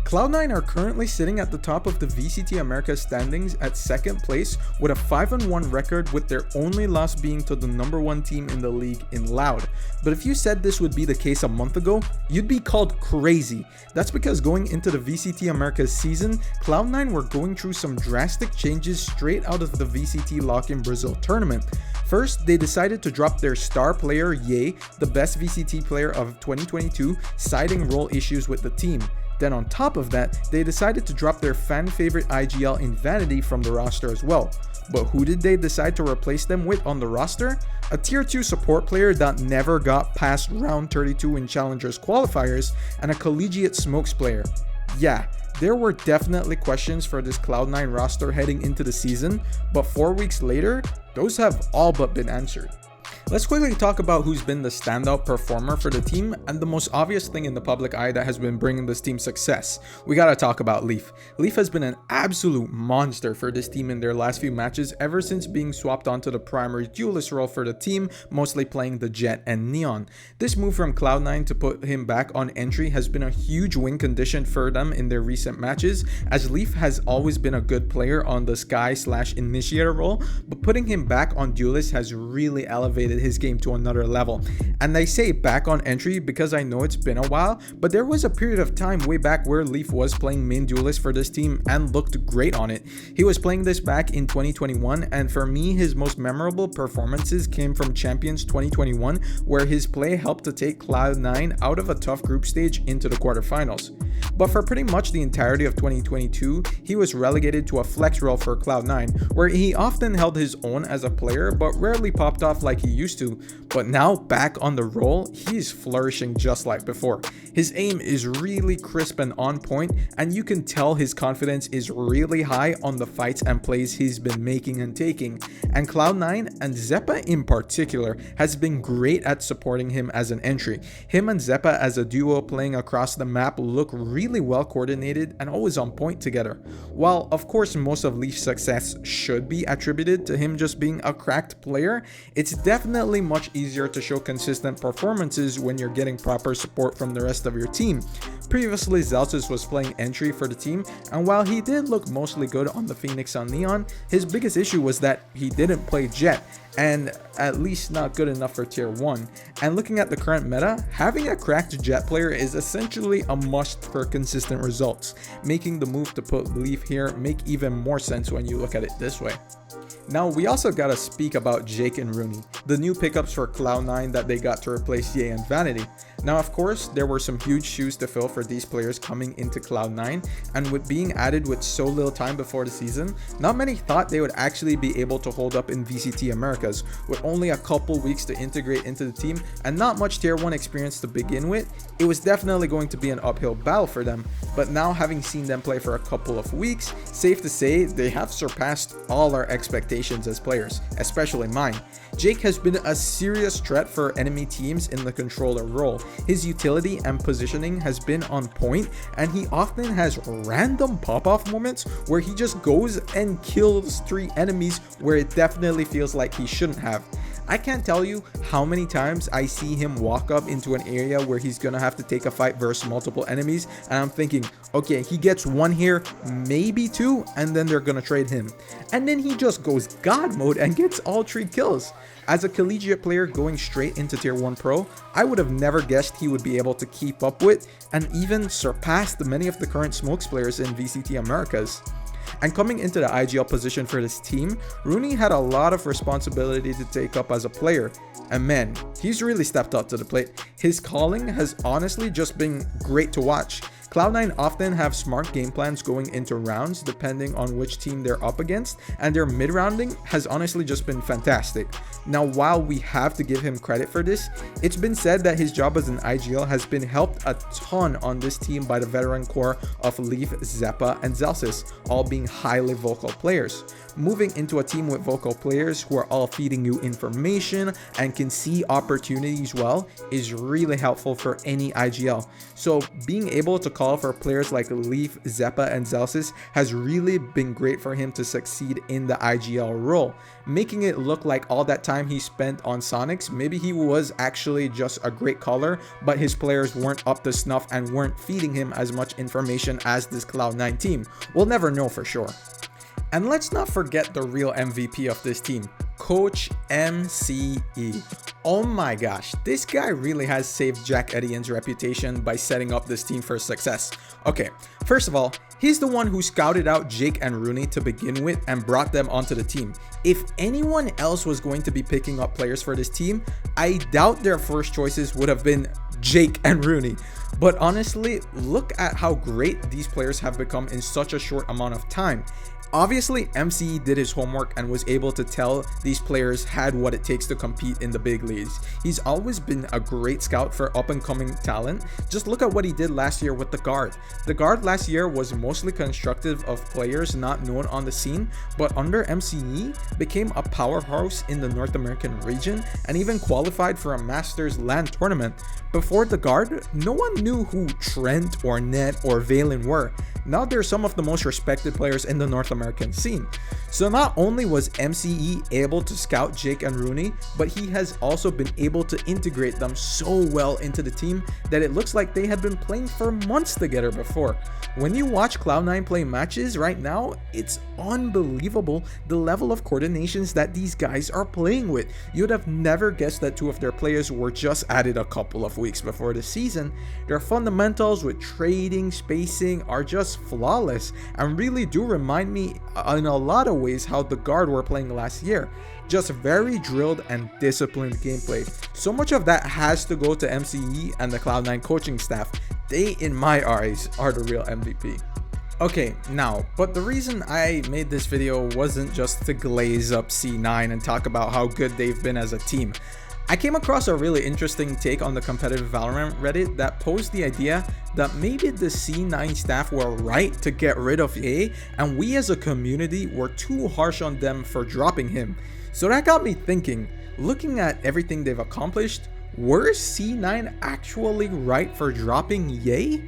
Cloud9 are currently sitting at the top of the VCT Americas standings at second place with a 5-1 record, with their only loss being to the number 1 team in the league in Loud. But if you said this would be the case a month ago, you'd be called crazy. That's because going into the VCT Americas season, Cloud9 were going through some drastic changes straight out of the VCT Lock-in Brazil tournament. First, they decided to drop their star player Yay, the best VCT player of 2022, citing role issues with the team. Then on top of that, they decided to drop their fan favorite IGL in Vanity from the roster as well. But who did they decide to replace them with on the roster? A tier 2 support player that never got past round 32 in Challengers qualifiers, and a collegiate smokes player. Yeah, there were definitely questions for this Cloud9 roster heading into the season, but 4 weeks later, those have all but been answered. Let's quickly talk about who's been the standout performer for the team and the most obvious thing in the public eye that has been bringing this team success. We gotta talk about Leaf. Leaf has been an absolute monster for this team in their last few matches ever since being swapped onto the primary duelist role for the team, mostly playing the Jet and Neon. This move from Cloud9 to put him back on entry has been a huge win condition for them in their recent matches, as Leaf has always been a good player on the Sky/Initiator role, but putting him back on duelist has really elevated his game to another level. And I say back on entry because I know it's been a while, but there was a period of time way back where Leaf was playing main duelist for this team and looked great on it. He was playing this back in 2021, and for me his most memorable performances came from Champions 2021, where his play helped to take Cloud9 out of a tough group stage into the quarterfinals. But for pretty much the entirety of 2022, he was relegated to a flex role for Cloud9, where he often held his own as a player but rarely popped off like he used to. But now back on the role, he's flourishing just like before. His aim is really crisp and on point, and you can tell his confidence is really high on the fights and plays he's been making and taking. And Cloud9, and Zeppa in particular, has been great at supporting him as an entry. Him and Zeppa as a duo playing across the map look really well coordinated and always on point together. While of course most of Leaf's success should be attributed to him just being a cracked player, it's definitely much easier to show consistent performances when you're getting proper support from the rest of your team. Previously, Zelsis was playing entry for the team, and while he did look mostly good on the Phoenix on Neon, his biggest issue was that he didn't play Jet, and at least not good enough for tier 1. And looking at the current meta, having a cracked Jet player is essentially a must for consistent results, making the move to put Leaf here make even more sense when you look at it this way. Now, we also gotta speak about Jake and Rooney, the new pickups for Cloud9 that they got to replace Yay and Vanity. Now, of course, there were some huge shoes to fill for these players coming into Cloud9, and with being added with so little time before the season, not many thought they would actually be able to hold up in VCT Americas. With only a couple weeks to integrate into the team and not much tier 1 experience to begin with, it was definitely going to be an uphill battle for them. But now, having seen them play for a couple of weeks, safe to say they have surpassed all our expectations as players, especially mine. Jake has been a serious threat for enemy teams in the controller role. His utility and positioning has been on point, and he often has random pop-off moments where he just goes and kills 3 enemies where it definitely feels like he shouldn't have. I can't tell you how many times I see him walk up into an area where he's gonna have to take a fight versus multiple enemies, and I'm thinking, okay, he gets 1 here, maybe 2, and then they're gonna trade him. And then he just goes God mode and gets all 3 kills. As a collegiate player going straight into tier 1 pro, I would have never guessed he would be able to keep up with and even surpass many of the current smokes players in VCT Americas. And coming into the IGL position for this team, Rooney had a lot of responsibility to take up as a player, and man, he's really stepped up to the plate. His calling has honestly just been great to watch. Cloud9 often have smart game plans going into rounds depending on which team they're up against, and their mid-rounding has honestly just been fantastic. Now, while we have to give him credit for this, it's been said that his job as an IGL has been helped a ton on this team by the veteran core of Leaf, Zeppa, and Zelsis, all being highly vocal players. Moving into a team with vocal players who are all feeding you information and can see opportunities well is really helpful for any IGL. So being able to call for players like Leaf, Zeppa, and Zelsis has really been great for him to succeed in the IGL role, making it look like all that time he spent on Sonics, maybe he was actually just a great caller, but his players weren't up to snuff and weren't feeding him as much information as this Cloud9 team. We'll never know for sure. And let's not forget the real MVP of this team, Coach MCE. Oh my gosh, this guy really has saved Jack Etienne's reputation by setting up this team for success. Okay, first of all, he's the one who scouted out Jake and Rooney to begin with and brought them onto the team. If anyone else was going to be picking up players for this team, I doubt their first choices would have been Jake and Rooney. But honestly, look at how great these players have become in such a short amount of time. Obviously, MCE did his homework and was able to tell these players had what it takes to compete in the big leagues. He's always been a great scout for up-and-coming talent. Just look at what he did last year with the Guard. The Guard last year was mostly constructive of players not known on the scene, but under MCE became a powerhouse in the North American region and even qualified for a Masters LAN tournament. Before the Guard, no one knew who Trent or Ned or Valen were. Now they're some of the most respected players in the North American scene. So not only was MCE able to scout Jake and Rooney, but he has also been able to integrate them so well into the team that it looks like they had been playing for months together before. When you watch Cloud9 play matches right now, it's unbelievable the level of coordinations that these guys are playing with. You'd have never guessed that two of their players were just added a couple of weeks before the season. Their fundamentals with trading, spacing are just flawless and really do remind me in a lot of ways how the Guard were playing last year. Just very drilled and disciplined gameplay. So much of that has to go to MCE and the Cloud9 coaching staff. They, in my eyes, are the real MVP. Okay, now, but the reason I made this video wasn't just to glaze up C9 and talk about how good they've been as a team. I came across a really interesting take on the competitive Valorant Reddit that posed the idea that maybe the C9 staff were right to get rid of Yay, and we as a community were too harsh on them for dropping him. So that got me thinking, looking at everything they've accomplished, were C9 actually right for dropping Yay?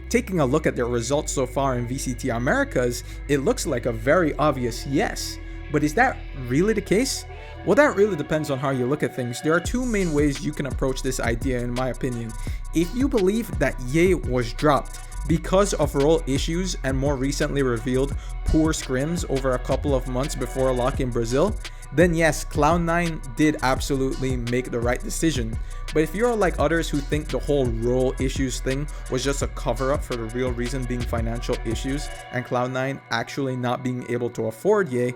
Taking a look at their results so far in VCT Americas, it looks like a very obvious yes. But is that really the case? Well, that really depends on how you look at things. There are two main ways you can approach this idea in my opinion. If you believe that Yay was dropped because of role issues and more recently revealed poor scrims over a couple of months before a lock in Brazil, then yes, Cloud9 did absolutely make the right decision. But if you're like others who think the whole role issues thing was just a cover-up for the real reason being financial issues and Cloud9 actually not being able to afford Yay,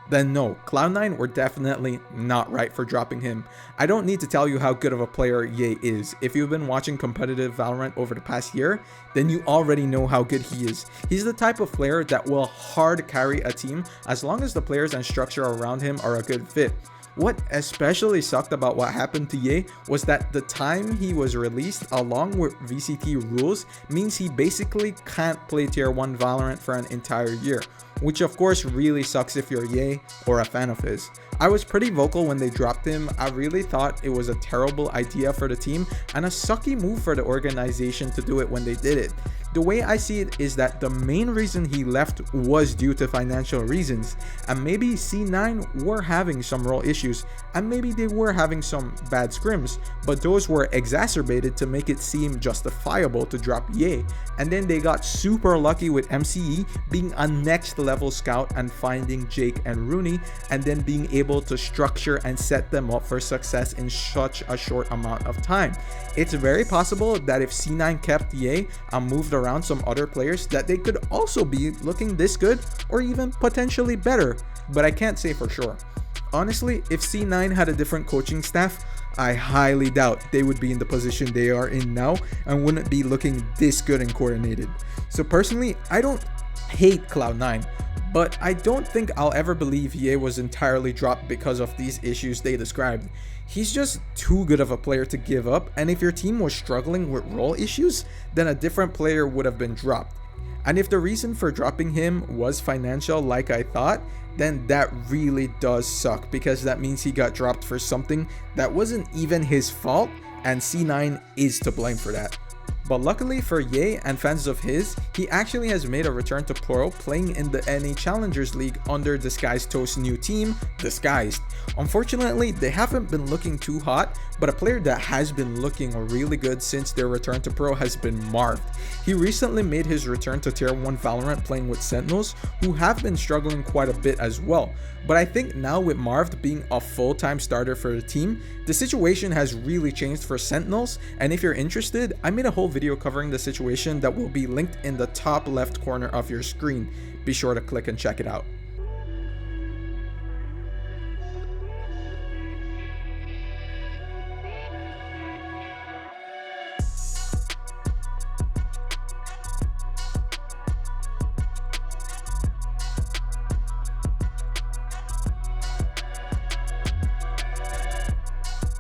then no, Cloud9 were definitely not right for dropping him. I don't need to tell you how good of a player Yay is. If you've been watching competitive Valorant over the past year, then you already know how good he is. He's the type of player that will hard carry a team as long as the players and structure around him are a good fit. What especially sucked about what happened to Yay was that the time he was released along with VCT rules means he basically can't play tier 1 Valorant for an entire year, which of course really sucks if you're Yay or a fan of his. I was pretty vocal when they dropped him. I really thought it was a terrible idea for the team and a sucky move for the organization to do it when they did it. The way I see it is that the main reason he left was due to financial reasons, and maybe C9 were having some role issues and maybe they were having some bad scrims, but those were exacerbated to make it seem justifiable to drop Yay. And then they got super lucky with MCE being a next level scout and finding Jake and Rooney, and then being able to structure and set them up for success in such a short amount of time. It's very possible that if C9 kept Yay and moved around some other players, that they could also be looking this good or even potentially better, but I can't say for sure. Honestly, if C9 had a different coaching staff, I highly doubt they would be in the position they are in now and wouldn't be looking this good and coordinated. So personally, I don't hate Cloud9, but I don't think I'll ever believe Yay was entirely dropped because of these issues they described. He's just too good of a player to give up, and if your team was struggling with role issues, then a different player would have been dropped. And if the reason for dropping him was financial like I thought, then that really does suck, because that means he got dropped for something that wasn't even his fault, and C9 is to blame for that. But luckily for Yay and fans of his, he actually has made a return to pro, playing in the NA Challengers League under Disguised Toast's new team, Disguised. Unfortunately, they haven't been looking too hot, but a player that has been looking really good since their return to pro has been Marv. He recently made his return to Tier 1 Valorant playing with Sentinels, who have been struggling quite a bit as well. But I think now with Marv being a full-time starter for the team, the situation has really changed for Sentinels, and if you're interested, I made a whole video covering the situation that will be linked in the top left corner of your screen. Be sure to click and check it out.